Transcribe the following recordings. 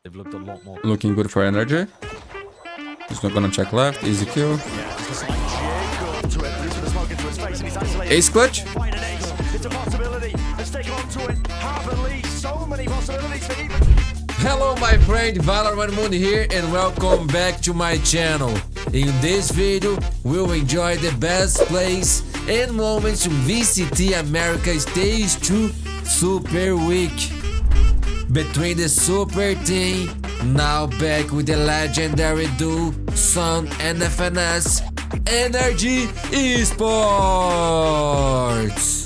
They've looked a lot more. Looking good for energy. He's not gonna check left. Easy kill. Ace clutch. Hello my friend, Valorant Mundi here and welcome back to my channel. In this video, we'll enjoy the best plays and moments from VCT Americas Stage 2 Super Week. Between the Super Team, now back with the legendary duo S0M FNS, NRG Esports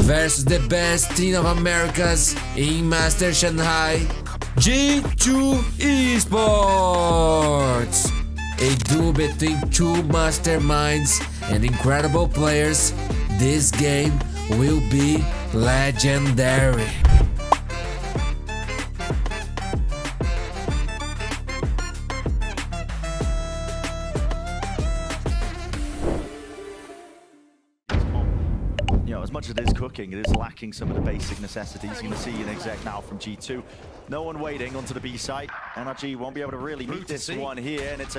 versus the best team of Americas in Master Shanghai, G2 Esports. A duel between two masterminds and incredible players. This game will be legendary. As much as it is cooking, it is lacking some of the basic necessities. You're going to see an exec now from G2. No one waiting onto the B site. NRG won't be able to really meet this one here, and it's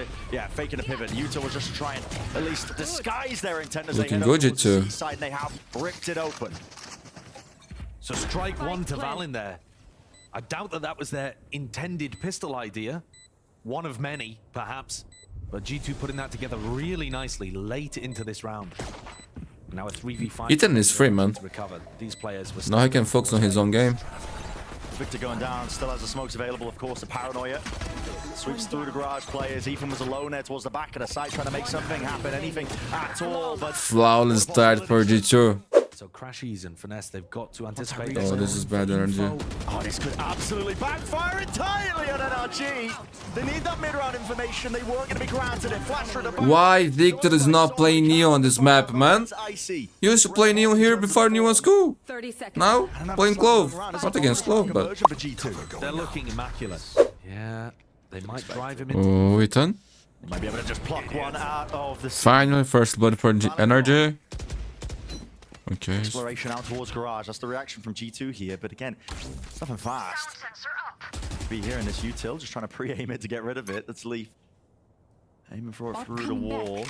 faking a pivot. Utah was just trying at least disguise their intent as Looking they good, head over to the G2. C side, and they have ripped it open. So strike one to Val in there. I doubt that was their intended pistol idea. One of many, perhaps. But G2 putting that together really nicely late into this round. Now a 3v5. Ethan is free, man. These players were Now he can focus on his own game. Victor going down, still has the smokes available, of course, the paranoia. Sweeps through the garage players. Ethan was alone there towards the back of the site, trying to make something happen, anything at all. But Flawless start for G2. So Crashies and Finesse, they've got to anticipate. Oh, this is bad energy. oh, this could absolutely backfire entirely on NRG. They need that mid-round information. They weren't going to be granted it. Flash through the back. Why Victor is not playing Neo on this map, man? Icy. You used to play Neo here before Neo was cool. 30 seconds. Now, playing Clove. Not against Clove, but... They're looking immaculate. Yeah, they might drive him in. Oh, Ethan. Might be able to just pluck one out of the Finally, first blood for Energy. Okay. exploration out towards garage. That's the reaction from G2 here, but again, it's nothing fast. Be here in this util, just trying to pre-aim it to get rid of it. That's Leaf aiming for it through the wall.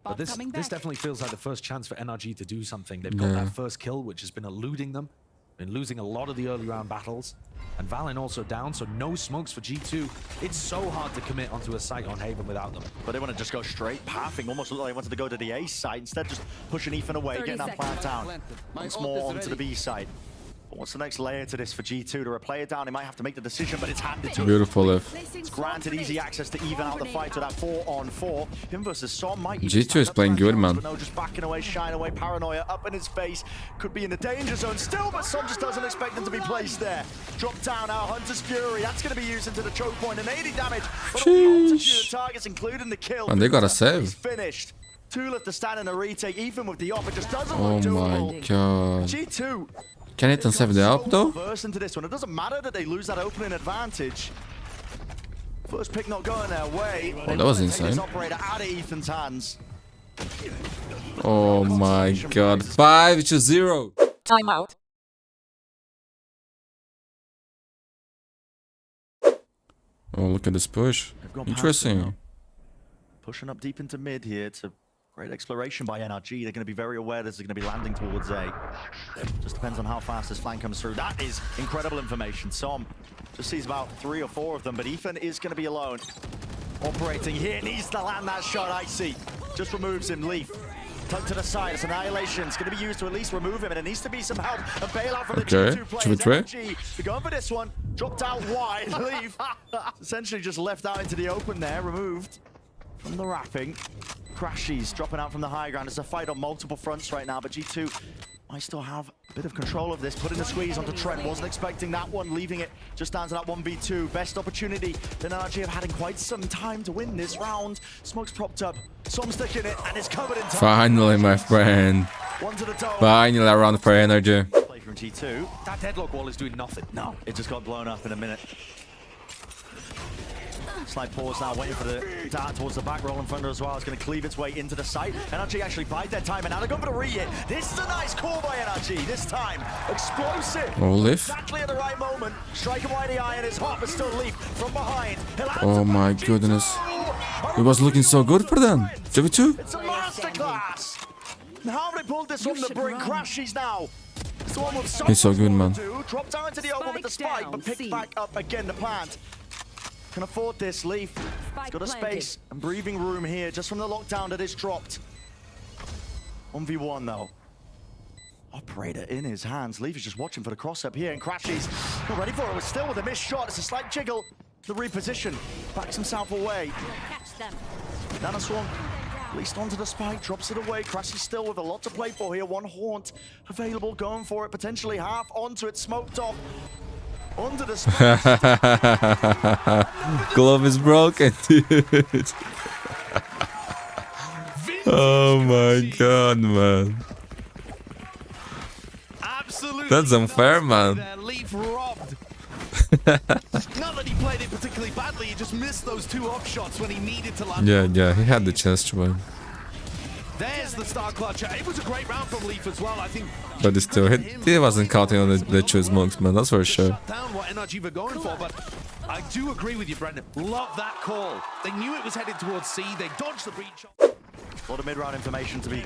But this definitely feels like the first chance for NRG to do something. They've got that first kill, which has been eluding them. Been losing a lot of the early round battles. And Valen also down, so no smokes for G2. It's so hard to commit onto a site on Haven without them. But they want to just go straight, pathing, almost looked like they wanted to go to the A site. Instead, just pushing Ethan away, getting that plant down. Once more onto the B site. But what's the next layer to this for G2? To replay it down, they might have to make the decision, but it's handed to him. Beautiful lift. It's granted easy access to even out the fight with that 4-on-4. Him versus S0M might G2 is playing good, man. But no, just backing away, shying away, paranoia up in his face. Could be in the danger zone still, but S0M just doesn't expect him to be placed there. Drop down now, Hunter's Fury. That's going to be used into the choke point and 80 damage. But a multitude of targets, including the kill. And they got a save. He's finished. Two left to stand in a retake, even with the off. It just doesn't Oh look my doable. god. G2. Can Ethan save the up though? Verse into this one. It doesn't matter that they lose that opening advantage. First pick not going their way. Oh, that was insane. This operator out of Ethan's hands. Oh my god. 5-0. Timeout. Oh, look at this push. They've gone past it Interesting. now. Pushing up deep into mid here. It's a great exploration by NRG. They're going to be very aware this is going to be landing towards A. Just depends on how fast this flank comes through. That is incredible information. S0M just sees about 3 or 4 of them, but Ethan is going to be alone. Operating here, needs to land that shot. Icy just removes him. Leaf tucked to the side. It's annihilation. It's going to be used to at least remove him, and it needs to be some help. A bailout for the G2 players. NRG, they're going for this one. Dropped out wide. Leaf essentially just left out into the open there. Removed from the wrapping. Crashies dropping out from the high ground. It's a fight on multiple fronts right now, but G2 might still have a bit of control of this. Putting the squeeze onto Trent. Wasn't expecting that one, leaving it just down to that 1v2. Best opportunity that NRG have had in quite some time to win this round. Smoke's propped up. S0M sticking it, and it's covered in time. Finally, my friend. One to the toe. Finally, a round for Energy. Play from G2. That deadlock wall is doing nothing. No, it just got blown up in a minute. Slight pause now, waiting for the dart towards the back, rolling front as well. It's going to cleave its way into the site. NRG actually bide their time, and now they're going for the re-hit. This is a nice call by NRG. This time, explosive. Oh, Leaf. Exactly at the right moment. Striking wide the eye, and it's hot, but still Leaf from behind. Oh my goodness. It was looking so good for them. JV2? It's a masterclass. How have they pulled this from the brink? Crashes now. It's the one with He's so good, man. Drop down into the open with the spike, but pick back up again the plant. Can afford this, Leaf. He's got a space and breathing room here just from the lockdown that is dropped. 1v1 though. Operator in his hands. Leaf is just watching for the cross up here and crashes. Not ready for it, but still with a missed shot. It's a slight jiggle. The reposition. Backs himself away. Down a swan. At least onto the spike, drops it away. Crashes still with a lot to play for here. One haunt available, going for it. Potentially half onto it, smoked off. Under the spike. Glove is broken, dude. Oh my god, man. Absolutely. That's unfair, man. Leaf robbed. Not that he played it particularly badly, he just missed those two up shots when he needed to land. Yeah, he had the chance to win. There's the star clutcher. It was a great round from Leaf as well, I think. But still, he wasn't counting on the two smokes, man. That's for sure. Shut down what NRG were going for, but I do agree with you, Brendan. Love that call. They knew it was headed towards C. They dodged the breach. A lot of mid-round information to be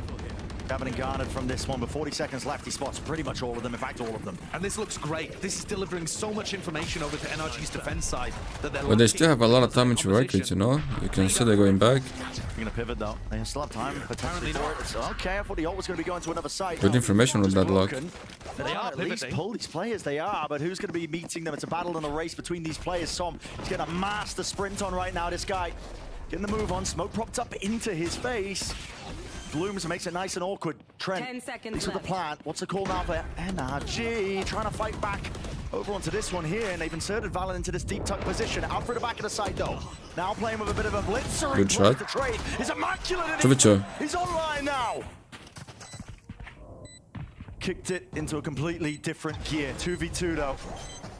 gathered and garnered from this one, but 40 seconds left. He spots pretty much all of them, in fact, all of them. And this looks great. This is delivering so much information over to NRG's defense side that they're But they still have a lot of time to work with, you know? You can see they're going back. They're going to pivot, though. They still have time, potentially, for it. So, okay, I thought the ult was going to be going to another site. Good information on that lock. They are at least pull these players, they are, but who's going to be meeting them? It's a battle and a race between these players. S0M, he's getting a master sprint on right now, this guy. Getting the move on, smoke propped up into his face. Blooms and makes it nice and awkward. Trent, 10 seconds he's with the plant. What's the call now for NRG? Trying to fight back over onto this one here, and they've inserted Valorant into this deep tuck position. Out through the back of the side, though. Now playing with a bit of a blitzer. Good shot. The trade is immaculate. He's online now. Kicked it into a completely different gear. 2v2, though.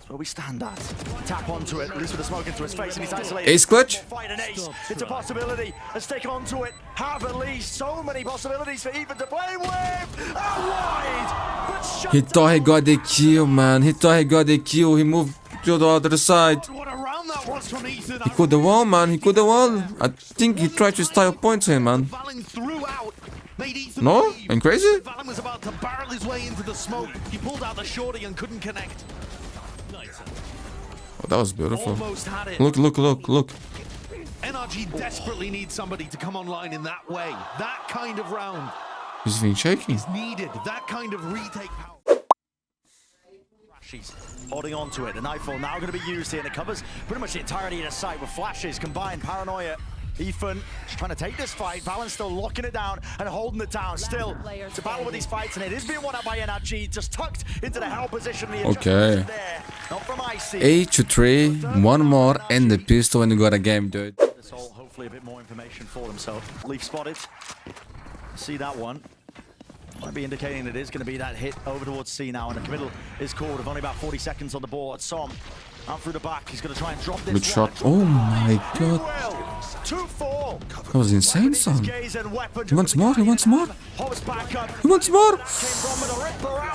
Where we stand at. Tap onto it, at least with the smoke into his face, and he's isolated. Ace clutch? Fight an ace. It's a possibility. Let's stick onto it. Have at least so many possibilities for Ethan to play with. Wide! But He thought he got the kill, man. He thought he got the kill. He moved to the other side. What a round that was from Ethan. He could have won, man. He could have won. I think he tried to style points him, man. Valen threw out. Made Ethan No? leave. I'm crazy? Valen was about to barrel his way into the smoke. He pulled out the shorty and couldn't connect. Oh, that was beautiful. Almost had it. Look. NRG desperately needs somebody to come online in that way. That kind of round He's been shaking. is needed. That kind of retake power. she's holding on to it. The nightfall now going to be used here, and it covers pretty much the entirety of the site with flashes combined. Paranoia. Ethan is trying to take this fight. Valent's still locking it down and holding it down. Still, it's a battle with these fights, and it is being won out by NRG. Just tucked into the hell position. The Okay. there. Not from Icy. 8-3, one more, and the pistol, and you got a game, dude. This all hopefully a bit more information for himself. Leaf spotted. See that one. Might be indicating it is going to be that hit over towards C now, and the committal is called with only about 40 seconds on the board. S0M out through the back. He's going to try and drop this. Good shot. Oh my god. 2-4. That was insane, son. He wants more, he wants more. He wants more.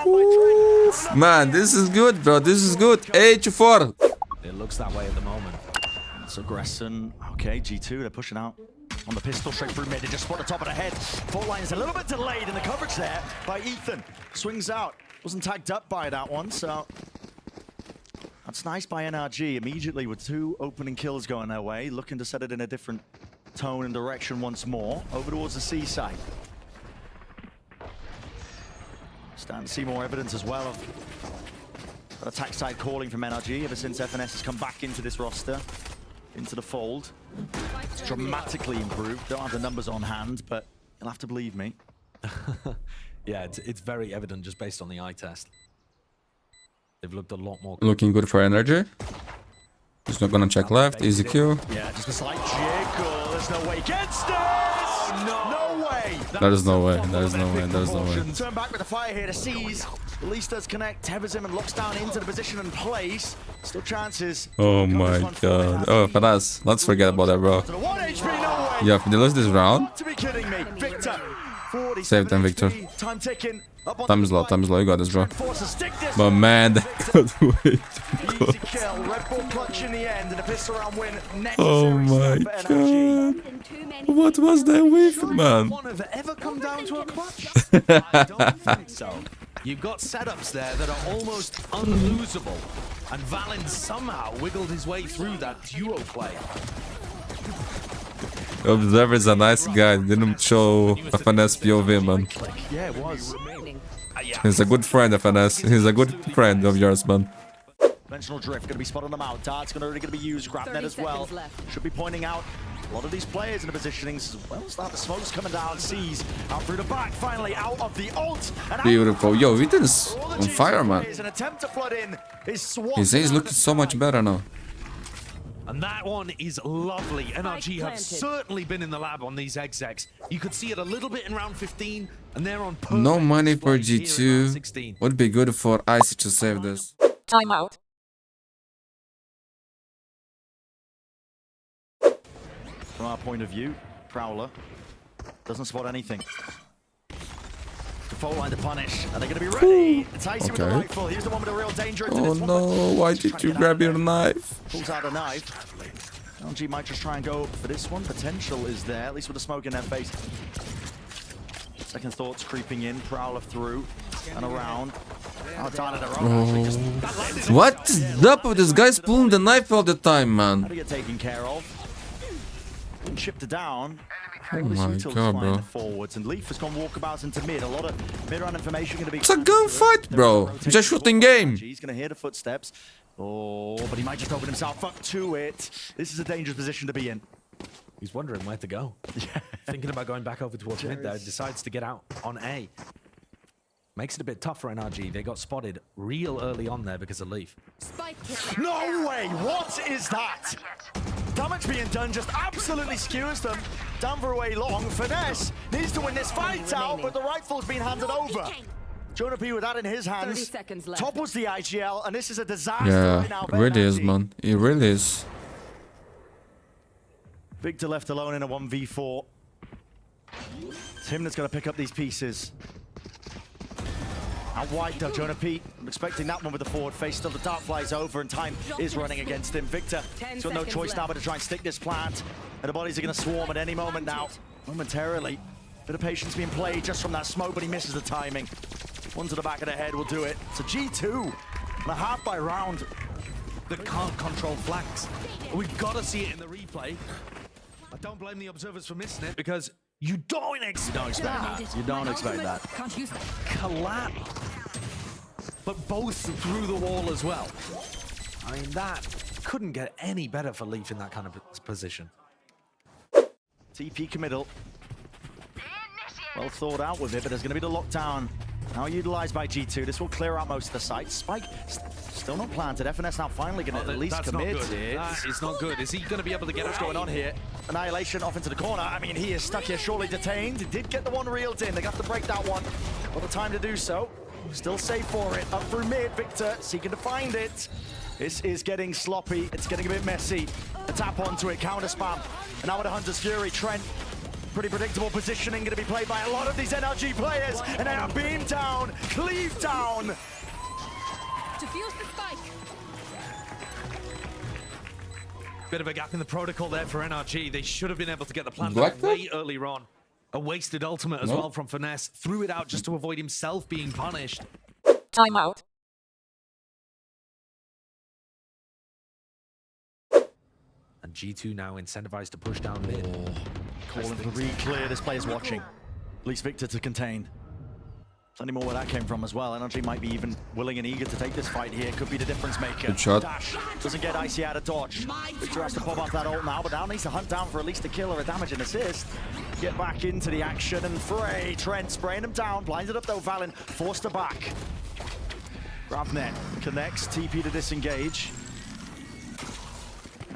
Oof. Man, this is good, bro. This is good. 8-4. It looks that way at the moment. It's Aggression. Okay, G2, they're pushing out on the pistol straight through mid. They just spot the top of the head. Fault line is a little bit delayed in the coverage there by Ethan. Swings out. Wasn't tagged up by that one, so that's nice by NRG. Immediately with two opening kills going their way, looking to set it in a different tone and direction once more. Over towards the C side. Starting to see more evidence as well of attack side calling from NRG ever since FNS has come back into this roster, into the fold. It's dramatically improved. Don't have the numbers on hand, but you'll have to believe me. Yeah, it's very evident just based on the eye test. They've looked a lot more. Looking good for energy. He's not gonna check left. Easy kill. Yeah, just a slight jiggle. There's no way against this! No way. There's no way. There's no way. There's no way. Turn back with the fire here to seize. At least does connect. Tethers him and locks down into the position and place. Still chances. Oh my god. Oh, FNS. Let's forget about that, bro. 1 HP, no way. Yeah, if they lose this round. To be kidding me. Victor. 40, Save them, Victor. Time ticking. Time is low. Time is low. You got this, bro. Force a stick this. But man, that could wait. Easy kill. Red Bull clutch in the end and a pistol round win. Oh my Necessary for NRG. god. What was that with, man? One have ever come down to a clutch? I don't think so. You've got setups there that are almost unlosable, and Valin somehow wiggled his way through that duo play. Observer's a nice guy. Didn't show FNS POV, man. Yeah, it was. He's a good friend, FNS. He's a good friend of yours, man. Conventional drift going to be spotting them out. Dart's going to be used. Grab net as well. Should be pointing out a lot of these players in the positionings as well. Start the smokes coming down. Sees out through the back. Finally out of the ult. Beautiful. Yo, Vitan's on fire, man. An attempt to flood in. His ace looking so much better now. And that one is lovely. NRG have certainly been in the lab on these execs. You could see it a little bit in round 15, and they're on perfect No money for display here in round 16. G2. Would be good for Icy to save this. Timeout. From our point of view, Prowler doesn't spot anything. Default line to punish, and they're going to be ready. It's Icy with the rifle. He's the one with the real danger. Oh no, why did you grab your knife? Pulls out a knife. LG might just try and go for this one. Potential is there, at least with the smoke in their face. Second thoughts creeping in. Prowler through and around. What is up with this guy's pulling the knife all the time, man? How to get taken care of. And chipped it down. Oh my god, bro. Forwards and Leaf has gone walkabouts into mid. A lot of mid-round information going to be. It's a gunfight, bro. It's a shooting game. He's going to hear the footsteps. Oh, but he might just open himself up to it. This is a dangerous position to be in. He's wondering where to go. Thinking about going back over towards mid there. Decides to get out on A. Makes it a bit tough for NRG. They got spotted real early on there because of Leaf. No way! What is that? Damage being done just absolutely skewers them. Down for away long. Finesse needs to win this fight out, but the rifle's been handed over. Jonah P with that in his hands. Topples the IGL, and this is a disaster. Yeah, right now it really is, man. It really is. Victor left alone in a 1v4. It's him that's going to pick up these pieces. Out wide though, Jonah Pete. I'm expecting that one with the forward face. Still the dart flies over and time is running against him. Victor, he's got no choice now but to try and stick this plant. And the bodies are going to swarm at any moment now. Momentarily. Bit of patience being played just from that smoke, but he misses the timing. One to the back of the head will do it. So G2, and a half by round. That can't control flanks. We've got to see it in the replay. I don't blame the observers for missing it because you don't expect that. You don't expect that. Can't use that. Collapse. But both through the wall as well. I mean, that couldn't get any better for Leaf in that kind of position. TP committal. Well thought out with it, but there's going to be the lockdown. Now utilized by G2. This will clear out most of the sites. Spike still not planted. FNS now finally going to at least commit. That is not good. Is he going to be able to get What's going on here? Annihilation off into the corner. I mean, he is stuck here, surely detained. He did get the one reeled in. They got to break that one. Got the time to do so. Still safe for it. Up through mid. Victor seeking to find it. This is getting sloppy. It's getting a bit messy. A tap onto it. Counter spam. And now with a Hunter's Fury. Trent. Pretty predictable positioning going to be played by a lot of these NRG players. And they are beamed down. Cleaved down. Defuse the spike. Bit of a gap in the protocol there for NRG. They should have been able to get the plan Black way earlier on. A wasted ultimate as well from Finesse. Threw it out just to avoid himself being punished. Timeout. And G2 now incentivized to push down mid. Calling for re-clear. This player's watching. At least Victor to contain. Plenty more where that came from as well. NRG might be even willing and eager to take this fight here. Could be the difference maker. Good shot. Dash doesn't get Icy out of dodge. Victor has to pop off that ult now, but now needs to hunt down for at least a kill or a damage and assist. Get back into the action and Frey. Trent spraying him down. Blinded up though, Valin forced her back. Grab net connects. TP to disengage.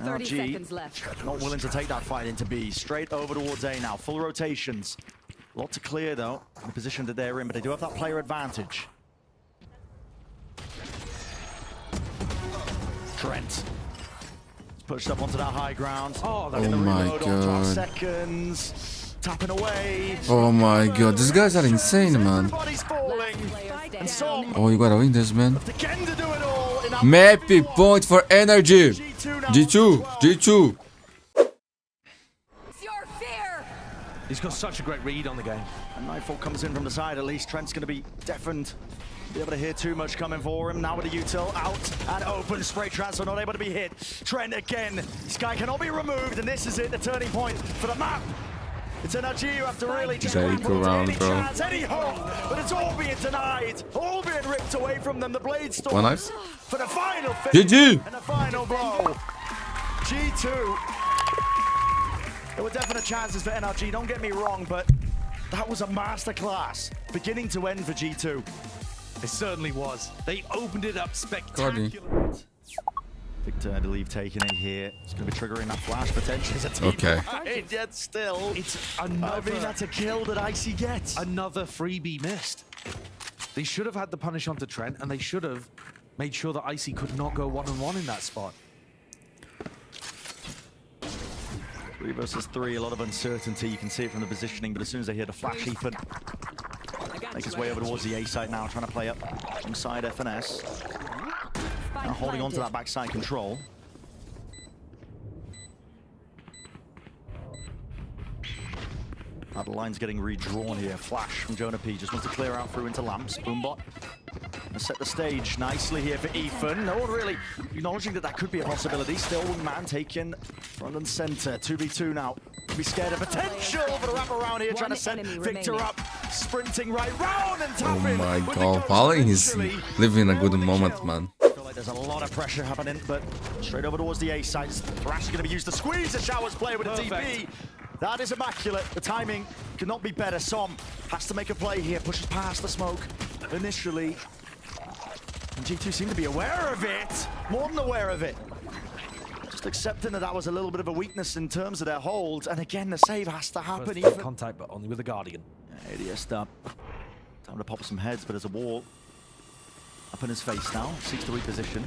30 NRG seconds left. not willing to take that fight into B. Straight over towards A now. Full rotations. A lot to clear though, in the position that they're in, but they do have that player advantage. Trent. Pushed up onto that high ground. Oh, that's Oh Gonna my reload on 12 God. seconds. Tapping away. Oh my god, these guys are insane, man. Everybody's falling. And some Oh, you gotta win this, man. again to do it all in that Mappy 1v1. point for energy. G2 now. G2, G2. It's your fear. He's got such a great read on the game. And Nightfall comes in from the side at least. Trent's going to be deafened. Be able to hear too much coming for him. Now with the util out and open. Spray transfer not able to be hit. Trent again. Sky cannot be removed, and this is it, the turning point for the map. It's NRG who have to really just Take grapple to around, any bro. chance, any hope, but it's all being denied, all being ripped away from them. The blade storms One knife. for the final finish GG. and the final blow. G2. There were definite chances for NRG, don't get me wrong, but that was a masterclass, beginning to end for G2. It certainly was. They opened it up Guardian. spectacular. Victor, I believe, taking it here. It's going to be triggering that flash potentially as a team. Okay. Right, yet still. It's I mean, another, that's a kill that Icy gets. another freebie missed. They should have had the punish onto Trent, and they should have made sure that Icy could not go one-on-one in that spot. 3 versus 3, a lot of uncertainty. You can see it from the positioning, but as soon as they hear the flash, Ethan make his way over towards the A site now, trying to play up inside FNS. Now holding on to that backside control. Now the line's getting redrawn here. Flash from Jonah P. Just wants to clear out through into Lamps. Boombot. And set the stage nicely here for Ethan. No one really acknowledging that that could be a possibility. Still man taken front and center. 2v2 now. Could be scared of potential for the wrap around here. Trying to set Victor up. Sprinting right round and Oh tapping. my with the god, ghost Falling is eventually. living a good Nailed the moment, kill. man. I feel like there's a lot of pressure happening, but straight over towards the A side. Thrash is going to be used to squeeze the Showers player with a Perfect. DP. That is immaculate. The timing could not be better. Som has to make a play here. Pushes past the smoke initially. And G2 seem to be aware of it. More than aware of it. Just accepting that that was a little bit of a weakness in terms of their hold. And again, the save has to happen. First Even contact, but only with the Guardian. ADS up. Time to pop some heads, but there's a wall up in his face now. Seeks to reposition.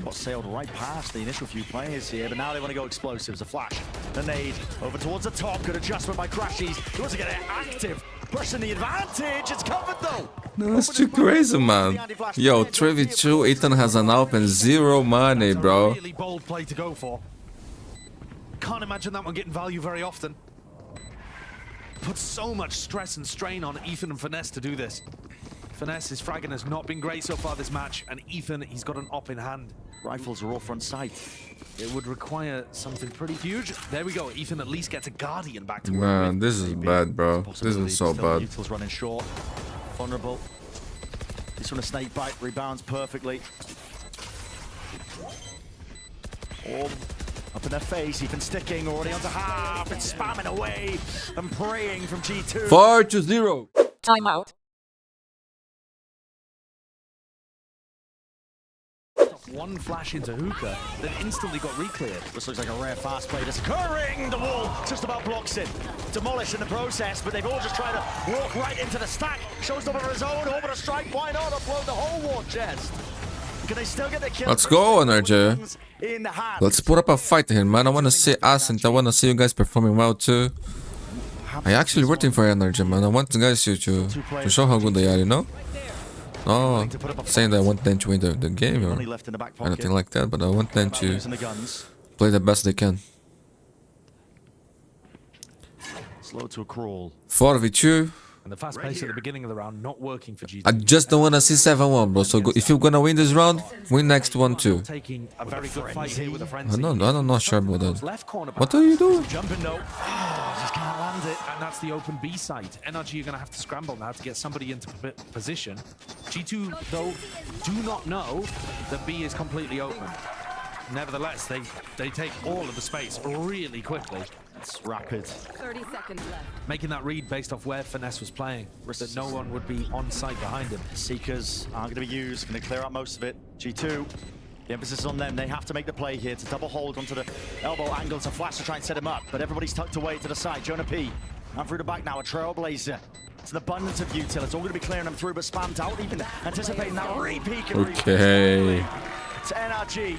Got sailed right past the initial few players here, but now they want to go explosives. A flash, the nade, over towards the top. Good adjustment by Crashies. He wants to get it active. Pushing the advantage. It's covered though. No, that's too crazy, man. Yo, 3v2, Ethan has an AWP and zero money, That's a bro. really bold play to go for. Can't imagine that one getting value very often. Puts so much stress and strain on Ethan and Finesse to do this. Finesse, his fragging has not been great so far this match, and Ethan, he's got an op in hand. Rifles are all front sight. It would require something pretty huge. There we go. Ethan at least gets a Guardian back to work Man, with. this is bad, bro. This is so bad. Util's running short. Vulnerable. This one a snake bite. Rebounds perfectly. All up in their face. Ethan sticking already onto half. It's spamming away and praying from G2. 4-0. Timeout. One flash into Hookah, then instantly got re-cleared. This looks like a rare fast play that's occurring. The wall just about blocks it. Demolished in the process, but they've all just tried to walk right into the stack. Shows up on his own, hoping to strike. Why not upload the whole war chest? Can they still get the kill? Let's go, NRG. In the hand. Let's put up a fight here, man. I want to see us and I want to see you guys performing well too. I actually rooting for Energy, man. I want the guys to show how good they are, you know? No, saying that I want them to win the game or Money left in the back pocket. anything like that, but I want them to Using the guns. play the best they can. Slow to a crawl. 4v2. And the fast pace at the beginning of the round not working for G2. I just don't want to see 7-1, bro. So if you're gonna win this round, win next one too. Taking a very good fight here with a I frenzy. don't know. I'm not sure about that. Left corner. What are you doing? Jumping no. Just can't land it. And that's the open B site. NRG are going to have to scramble now to get somebody into position. G2, though, do not know that B is completely open. Nevertheless, they take all of the space really quickly. It's rapid. 30 seconds left. Making that read based off where Finesse was playing, that no one would be on site behind him. Seekers aren't going to be used. Going to clear out most of it. G2 The emphasis is on them. They have to make the play here to double hold onto the elbow angle to flash to try and set him up. But everybody's tucked away to the side. Jonah P. And through the back now, a Trailblazer. It's an abundance of util. It's all going to be clearing them through, but spammed out, even anticipating that re-peak. Okay. It's NRG.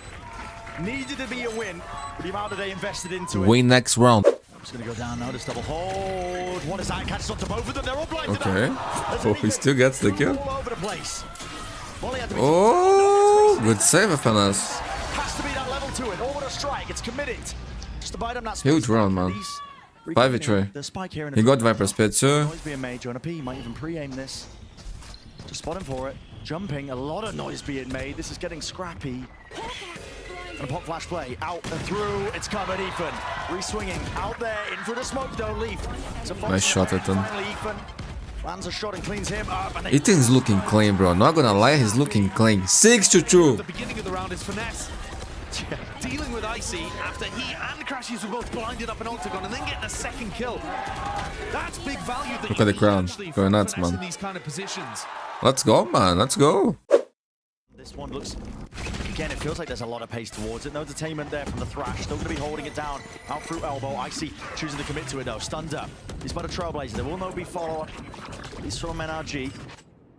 Needed to be a win, with the amount that they invested into it. Win next round. Just going to go down now, this double hold. What is that? Catches onto both of them. They're all blinded Okay. up. Oh, he still gets the kill. All over the place. Molly had to be Oh, good save, FNS. has to be that level to it. All with a strike. It's committed. Just to buy them that space. Huge round, man. These 5v3. the spike here in He got Viper Spit too. noise being made. Jonah P might even pre-aim this. Just spot him for it. Jumping. A lot of noise being made. This is getting scrappy. And a pop flash play. Out and through. It's covered. Ethan. Re-swinging. Out there. In through the smoke. Don't leave. Nice shot at him. Finally, Ethan lands a shot and cleans him up. And Ethan's looking clean, bro. Not gonna lie, he's looking clean. 6-2. The beginning of the round is finesse. Dealing with Icy after he and Crashes were both blinded up in Octagon and then getting a second kill. That's big value. That Look you at the can crown. actually Going nuts, finesse man. in these kind of positions. Let's go, man. Let's go. this one looks, again, it feels like there's a lot of pace towards it. No detainment there from the Thrash. Still going to be holding it down. Out through elbow. Icy choosing to commit to it, though. Stunned up. He's by the Trailblazer. There will no be follow-up. At least from NRG.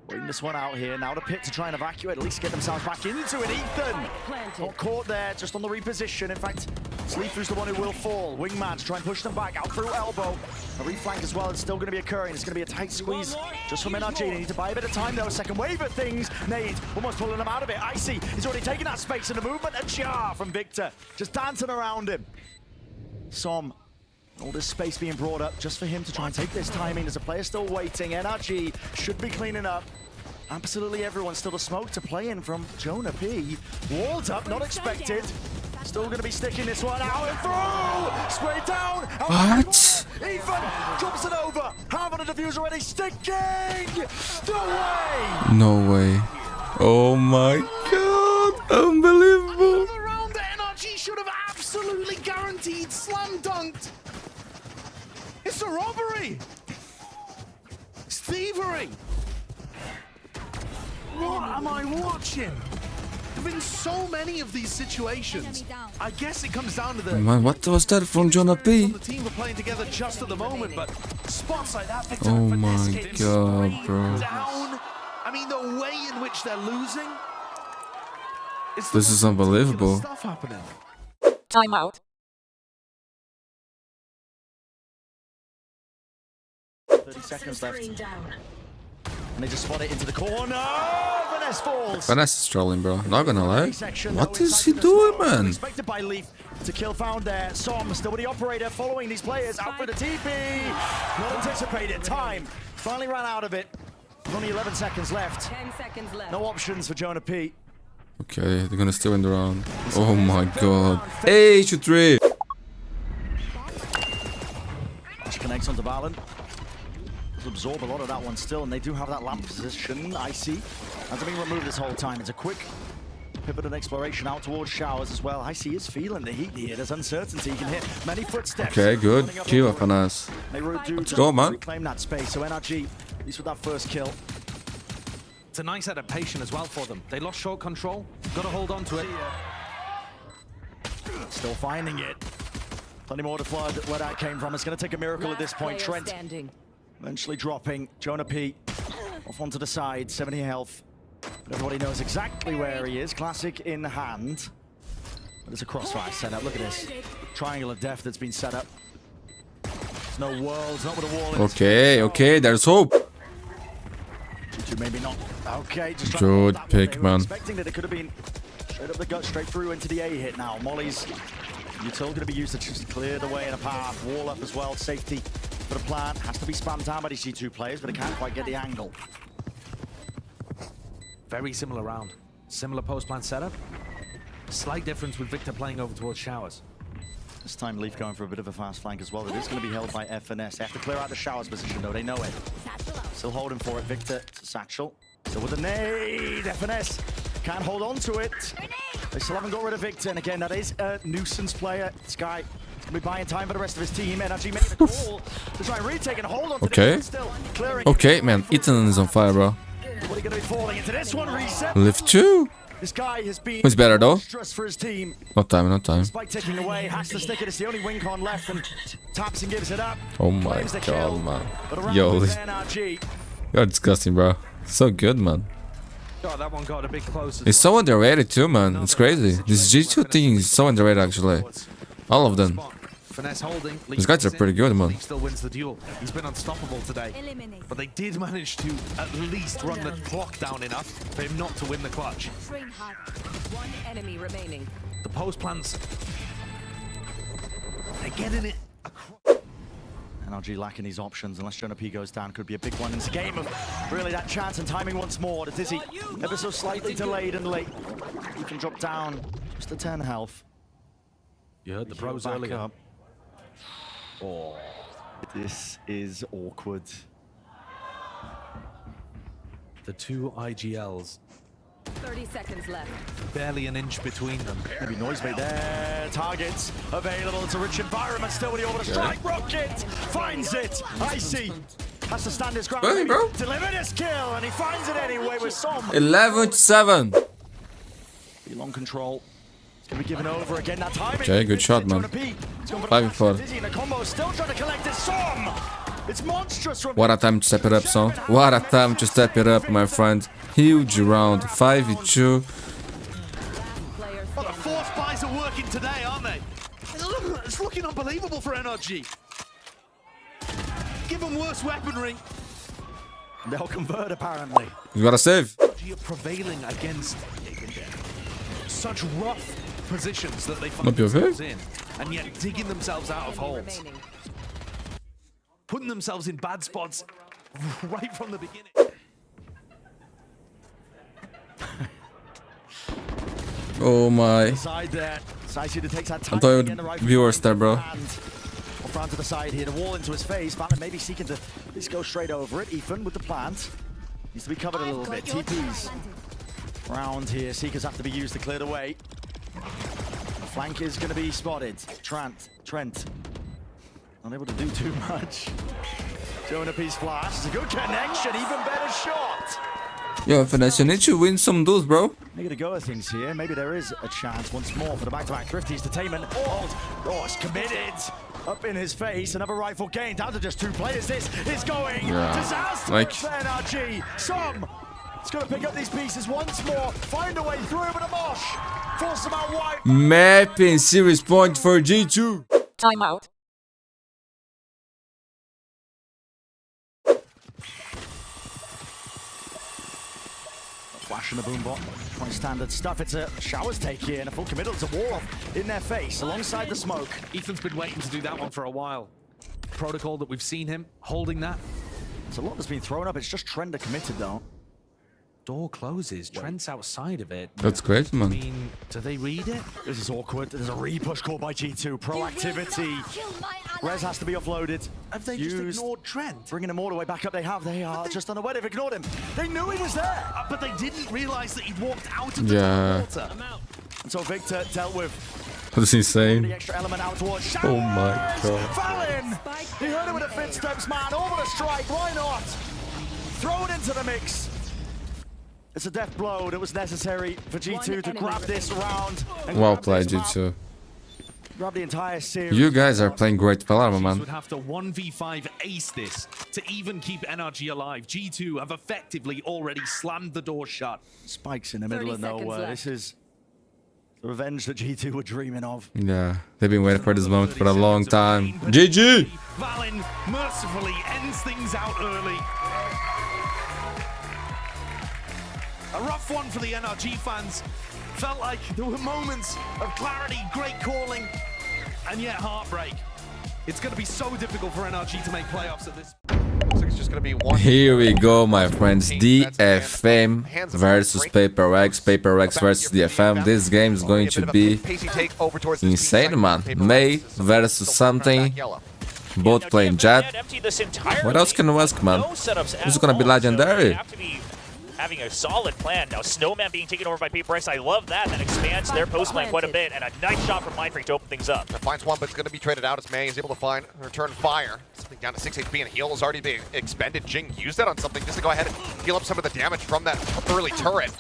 Waiting this one out here. Now the pit to try and evacuate. At least get themselves back into it. Ethan! Not caught there. Just on the reposition. In fact, Sleeper's the one who will fall. Wingman to try and push them back. Out through elbow. A reflank as well. It's still going to be occurring. It's going to be a tight squeeze just from NRG. They need to buy a bit of time, though. Second wave of things. Nade almost pulling them out of it. Icy is already taking that space in the movement. A jar from Victor. Just dancing around him. S0M. All this space being brought up just for him to try and take this timing. There's a player still waiting. NRG should be cleaning up. Absolutely everyone. Still the smoke to play in from Jonah P. Walled up, not expected. Still going to be sticking this one out and through. Straight down. What? Ethan drops it over. Half on the diffuser already sticking. No way. No way. Oh my god. Unbelievable. Another round that NRG should have absolutely guaranteed slam dunked. It's a robbery. It's thievery. What am I watching? There've been so many of these situations. I guess it comes down to the Man, what was that from Jonah P? the team were playing together just at the moment, but spots like that, Victor Oh and Finesse my getting God, sprayed bro. down. I mean, the way in which they're losing. It's the This is most unbelievable. ridiculous stuff happening. Timeout. 30 seconds left. And they just spot it into the corner. Finesse falls. FNS is trolling, bro. Not gonna lie. Section, What though, is he inside the doing, smoke. man? Expected by Leaf to kill found there. S0M still with the operator following these players out for the TP. Not anticipated. Time finally ran out of it. Only 11 seconds left. 10 seconds left. No options for Jonah P. Okay, they're gonna still win the round. Oh my god. 8-3. She connects onto Valorant. Absorb a lot of that one still, and they do have that lamp position. Icy hasn't been removed this whole time. It's a quick pivot and exploration out towards showers as well. Icy is feeling the heat here. There's uncertainty. You can hear many footsteps. Okay, good. Running up Kill on the FNS. They do Let's go, man. reclaim that space. So NRG, at least with that first kill. It's a nice adaptation as well for them. They lost short control. Got to hold on to it. Still finding it. Plenty more to flood where that came from. It's going to take a miracle at this point. Player Trent standing. eventually dropping. Jonah P off onto the side, 70 health. But everybody knows exactly where he is. Classic in hand. But there's a crossfire set up. Look at this. Triangle of death that's been set up. There's no worlds, not with a wall in it. Okay, okay, there's hope. G2 maybe not. Okay, just trying to Good hold that one. pick, They were man. expecting that it could have been straight up the gut, straight through into the A hit now. Molly's util going to be used to just clear the way in a path. Wall up as well, safety for the plant. Has to be spammed down by these G2 players, but it can't quite get the angle. Very similar round. Similar post-plant setup. Slight difference with Victor playing over towards showers. This time Leaf going for a bit of a fast flank as well. It is going to be held by FNS. They have to clear out the showers position though, they know it. Still holding for it, Victor to Satchel. Still with a nade, FNS can't hold on to it. They still haven't got rid of Victor, and again, that is a nuisance player. This guy is going to be buying time for the rest of his team. NRG making the call to try and retake and hold on to Okay. this, still clearing. Okay, man. Ethan is on fire, bro. What are you going to be falling into this one? Reset. Lift 2. This guy has been Who's better though? monstrous for his team. No time, no time. Spike ticking away, has to stick it. It's the only win con left, and taps and gives it up. Oh my Claims the kill, god, man. but around Yo, with NRG. you're disgusting, bro. So good, man. God, that one got a bit close. It's so underrated too, man. It's crazy. This G2 thing is so underrated, actually. All of them. Finesse holding. These guys are pretty good, man. Lee still wins the duel. He's been unstoppable today. But they did manage to at least run the clock down enough for him not to win the clutch. Train hard. One enemy remaining. The post plans. They're getting it across. NRG lacking these options. Unless Jonah P goes down, could be a big one. It's a game of really that chance and timing once more. The Dizzy ever so slightly delayed and late. He can drop down just to 10 health. You heard the pros Back earlier. up. Oh, this is awkward. The two IGLs. 30 seconds left. Barely an inch between them. Maybe noise made there. Targets available. It's a rich environment still with the order strike. Rocket finds it. Icy has to stand his ground. Hey, bro. Deliver this kill, and he finds it anyway with some. 11-7. Long control. It's gonna be given over again. That time. Okay, good shot, man. 5-4. Dizzy in the combo, still trying to collect his som. It's monstrous from. What a time to step it up, son. What a time to step it up, my friend. Huge round. 5v2. Player Well, the standing. force buys are working today, aren't they? It's looking unbelievable for NRG. Give them worse weaponry. They'll convert apparently. You gotta save. NRG are prevailing against such rough positions that they find Not your themselves in, and yet digging themselves out of Enemy holes, remaining. putting themselves in bad spots right from the beginning. Oh my. Side there. Icy takes that time. I'm telling to get the right viewers there, bro. Off round to the side here, the wall into his face. Valorant maybe seeking to at least go straight over it. Ethan with the plant. Needs to be covered a little bit. TPs. Round here. Seekers have to be used to clear the way. The flank is going to be spotted. Trent. Not able to do too much. Showing a piece flash. It's a good connection. Even better shot. Yo, FNS, you need to win some duels, bro. Make it a go of things here. Maybe there is a chance once more for the back-to-back Thrifty's detainment. Oh, it's committed. Up in his face. Another rifle gain. Down to just two players. This is going disaster like- for NRG. Some. It's going to pick up these pieces once more. Find a way through with a mosh. Force them out wide. Mapping series point for G2. Timeout. Flash in the boombot. Quite standard stuff. It's a shower's take here and a full committal to wall off in their face alongside the smoke. Ethan's been waiting to do that one for a while. Protocol that we've seen him holding that. It's a lot that's been thrown up. It's just Trender committed though. Door closes. Trent's outside of it. That's great, I man. mean, do they read it? This is awkward. There's a re-push call by G2. Proactivity. Rez has to be offloaded. Have they just ignored Trent? Bringing him all the way back up. They have. They are just unaware. They've ignored him. They knew he was there. But they didn't realize that he'd walked out of the Yeah. water. And so Victor dealt with That's the insane. extra element out towards Oh my God. Fallon! He heard it with the footsteps, man. Over the strike. Why not? Throw it into the mix. It's a death blow that was necessary for G2 to grab this round. And Well grab played, this map, G2. Grab the entire series. You guys are playing great Valorant, Would man. have to 1v5 ace this to even keep NRG alive. G2 have effectively already slammed the door shut. Spikes in the middle 30 of seconds nowhere. left. This is the revenge that G2 were dreaming of. Yeah, they've been waiting for this moment for a long time. GG! Valin mercifully ends things out early. A rough one for the NRG fans. Felt like there were moments of clarity, great calling, and yet heartbreak. It's going to be so difficult for NRG to make playoffs at this. Looks like it's just gonna be one. Here we go, my friends. DFM versus Paper X. Paper X versus DFM. This game is going to be insane, man. May versus something. Both playing Jet. What else can you ask, man? This is gonna be legendary. having a solid plan. Now Snowman being taken over by Paper X, I love that. That expands their post plan quite a bit, and a nice shot from Mindfreak to open things up. Finds one, but it's going to be traded out as May is able to find return fire. Something down to 6 HP, and heal is already being expended. Jing used that on something just to go ahead and heal up some of the damage from that early turret.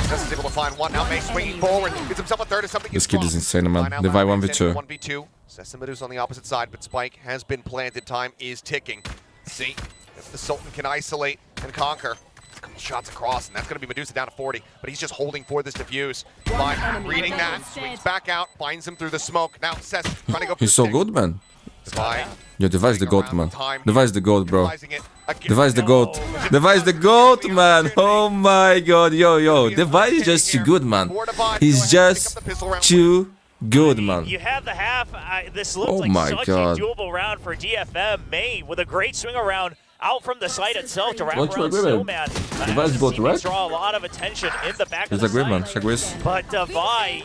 Ness is able to find one. Now May swinging forward, gets himself a third of something. This kid is insane, man. Divide 1v2. 1v2. Sess and Medusa on the opposite side, but Spike has been planted. Time is ticking. See if the Sultan can isolate and conquer. A couple shots across, and that's going to be Medusa down to 40, but he's just holding for this defuse. Fine, reading that, swings back out, finds him through the smoke. Now Sess trying to go for He's so good, man. Yo, Device the GOAT, man. Device the GOAT, bro. Device the GOAT. Device the GOAT, man. Oh my god. Yo. Device is just too good, man. He's just too good, man. You have the half. This looks Oh like my such god. a doable round for DFM. May with a great swing around out from the site itself to wrap Watch around my women. Snowman. Device got right. Draw a lot of attention in the back of He's the a great man. site. Check this. But Devi, I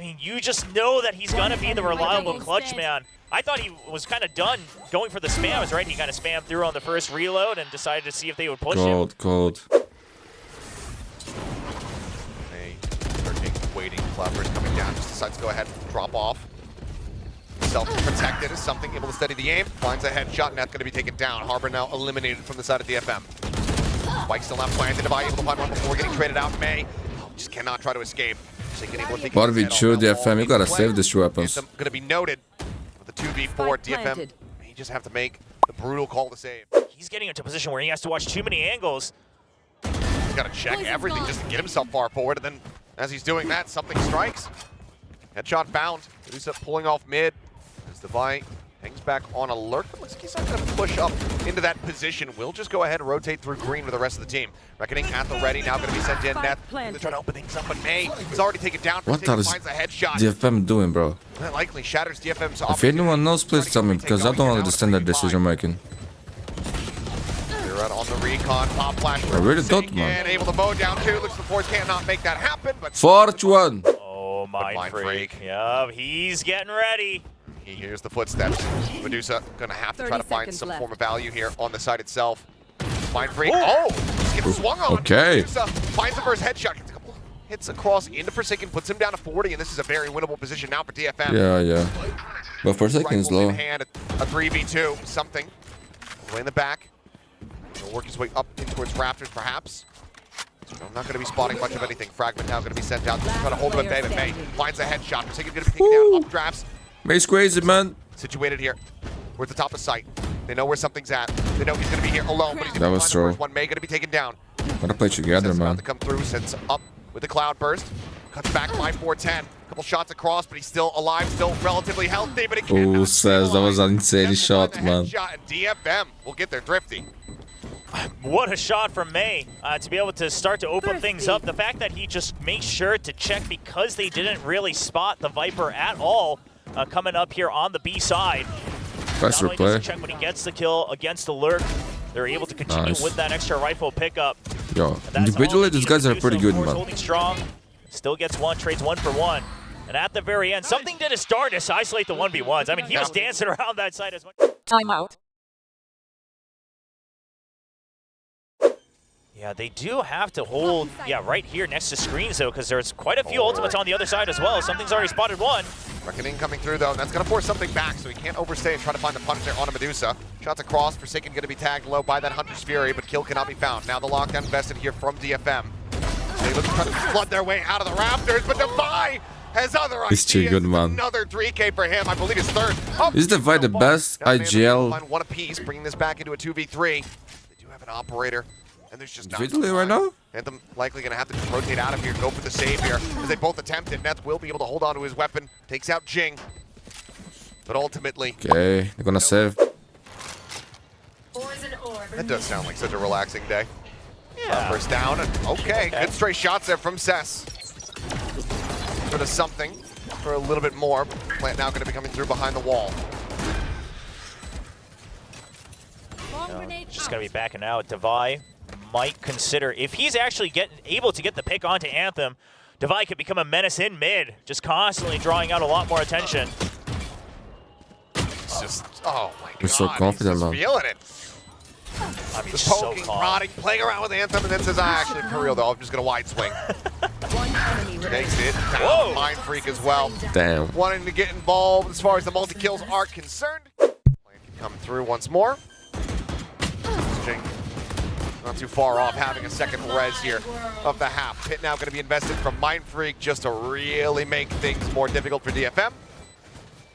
mean, you just know that he's gonna be the reliable clutch man. I thought he was kind of done going for the spams, right? He kind of spammed through on the first reload and decided to see if they would push him. Gold. May lurking, waiting. Cloudburst coming down, just decides to go ahead and drop off. Self-protected is something, able to steady the aim. Finds a headshot, and that's going to be taken down. Harbor now eliminated from the side of DFM. Spike still not planted. Devi able to find one before getting traded out. May just cannot try to escape. What we show DFM, you gotta save these weapons. Going to be noted with the 2v4. DFM may just have to make the brutal call to save. He's getting into a position where he has to watch too many angles. He's got to check everything just to get himself far forward, and then as he's doing that, something strikes. Headshot found. Medusa pulling off mid. As Devi hangs back on alert, but looks like he's not going to push up into that position. We'll just go ahead and rotate through green with the rest of the team. Reckoning at the ready, now going to be sent in. Neth, they're trying to open things up, but May is already taken down. What finds is a headshot. DFM doing, bro? That likely shatters DFM's If anyone knows, please tell me, because I don't understand that decision making. They're out on the recon, pop flash. I really don't, man. And able to mow down two. Looks the fourth cannot make that happen, but Fortune! Oh, Mindfreak. Yeah, he's getting ready. he hears the footsteps. Medusa gonna have to try to find some form of value here on the site itself. Mindfreak. Oh! Gets swung on. Okay. Medusa finds the first headshot. Gets a couple hits across into Forsaken, puts him down to 40, and this is a very winnable position now for DFM. Yeah. But Forsaken is Rifles low. in hand, a 3v2, something. Way in the back. He'll work his way up in towards Raptors, perhaps. So I'm not going to be spotting much of anything. Fragment now going to be sent out. Just trying to hold him at bay, but May finds a headshot. Forsaken going to be taken down. Up drafts. May's crazy, man. Situated here. We're at the top of sight. They know where something's at. They know he's going to be here alone, but he's That going to was find the true. first one. May going to be taken down. Gotta play together, Sets about man. to come through, sets up with the cloud burst. Cuts back by 410. Couple shots across, but he's still alive, still relatively healthy, but he can't. Oh, says that was an insane shot, man. Headshot, and DFM will get there thrifty. What a shot from May to be able to start to open things up. The fact that he just makes sure to check because they didn't really spot the Viper at all coming up here on the B side. Nice Not only does he replay. check when he gets the kill against the lurk, they're able to continue Nice. with that extra rifle pickup. Yo, And that's individually, all they these need guys to are do. pretty So good, Force man. holding strong, still gets one, trades 1 for 1. And at the very end, something did his darndest to isolate the 1v1s. I mean, he was dancing around that side as much. Timeout. Yeah, they do have to hold, right here next to screens, though, because there's quite a few ultimates on the other side as well. Something's already spotted one. Reckoning coming through, though, and that's going to force something back, so he can't overstay and try to find the punish there on a Medusa. Shots across, Forsaken going to be tagged low by that Hunter's Fury, but kill cannot be found. Now the lockdown invested here from DFM. They look to try to flood their way out of the Raptors, but Devi has other He's too ideas. good, man. Another 3K for him, I believe his third. Oh, Is Devi the best now they're able to IGL find one apiece, bringing this back into a 2v3. They do have an operator, and there's just not individually enough right time. now? Anthem likely going to have to just rotate out of here, go for the save here, as they both attempt it. Neth will be able to hold on to his weapon, takes out Jing. But ultimately, Okay, they're gonna save. that does sound like such a relaxing day. First down, and okay, good stray shots there from Sess. Bit of something for a little bit more. Plant now going to be coming through behind the wall. Just going to be backing out. Devi might consider, if he's actually able to get the pick onto Anthem, Devi could become a menace in mid, just constantly drawing out a lot more attention. It's just, oh my god, You're so confident, he's man. just feeling it. I mean, Just so poking, calm. prodding, playing around with Anthem, and then says, actually, for real though, I'm just gonna wide swing. One enemy remaining. Takes it down. Whoa. Mind Freak as well. Damn. Wanting to get involved as far as the multi-kills are concerned. Plan can come through once more. Jing. Not too far off, having a second res here of the half. Pit now going to be invested from Mind Freak just to really make things more difficult for DFM.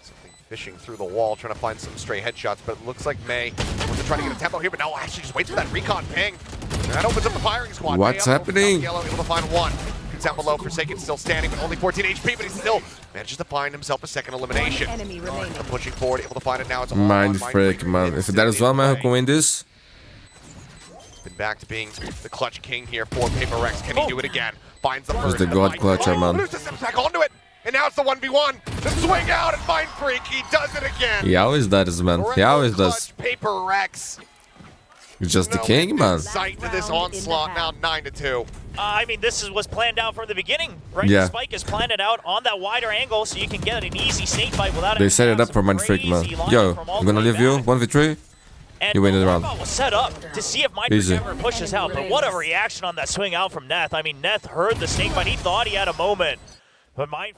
Something fishing through the wall, trying to find some stray headshots, but it looks like May wants to try to get a tempo here, but no, actually just waits for that recon ping. And that opens up the firing squad. What's May up, happening? Yellow able to find one. Down below, Forsaken still standing, but only 14 HP, but he still manages to find himself a second elimination. One enemy remaining. Pushing forward, able to find it now. It's all Mind on Freak, mano. Esse der só, mas eu recomendo isso. Been back to being the clutch king here for Paper Rex. Can he do it again? Finds the first. the god clutcher, man. Just steps back onto it. And now it's the 1v1. The swing out and Mind Freak. He does it again. He always does, man. He always does. Clutch, Paper Rex. He's just the No king, man. Sight to this onslaught now 9-2. I mean, this was planned out from the beginning, right? Yeah. The spike is planned it out on that wider angle, so you can get an easy snake fight without. They set it up for Mind Freak, man. Yo, I'm gonna leave you 1v3. You win the round. Was set up to see if Mind Easy. Freak ever pushes out, but what a reaction on that swing out from Neth. I mean, Neth heard the snake fight. He thought he had a moment, but Mind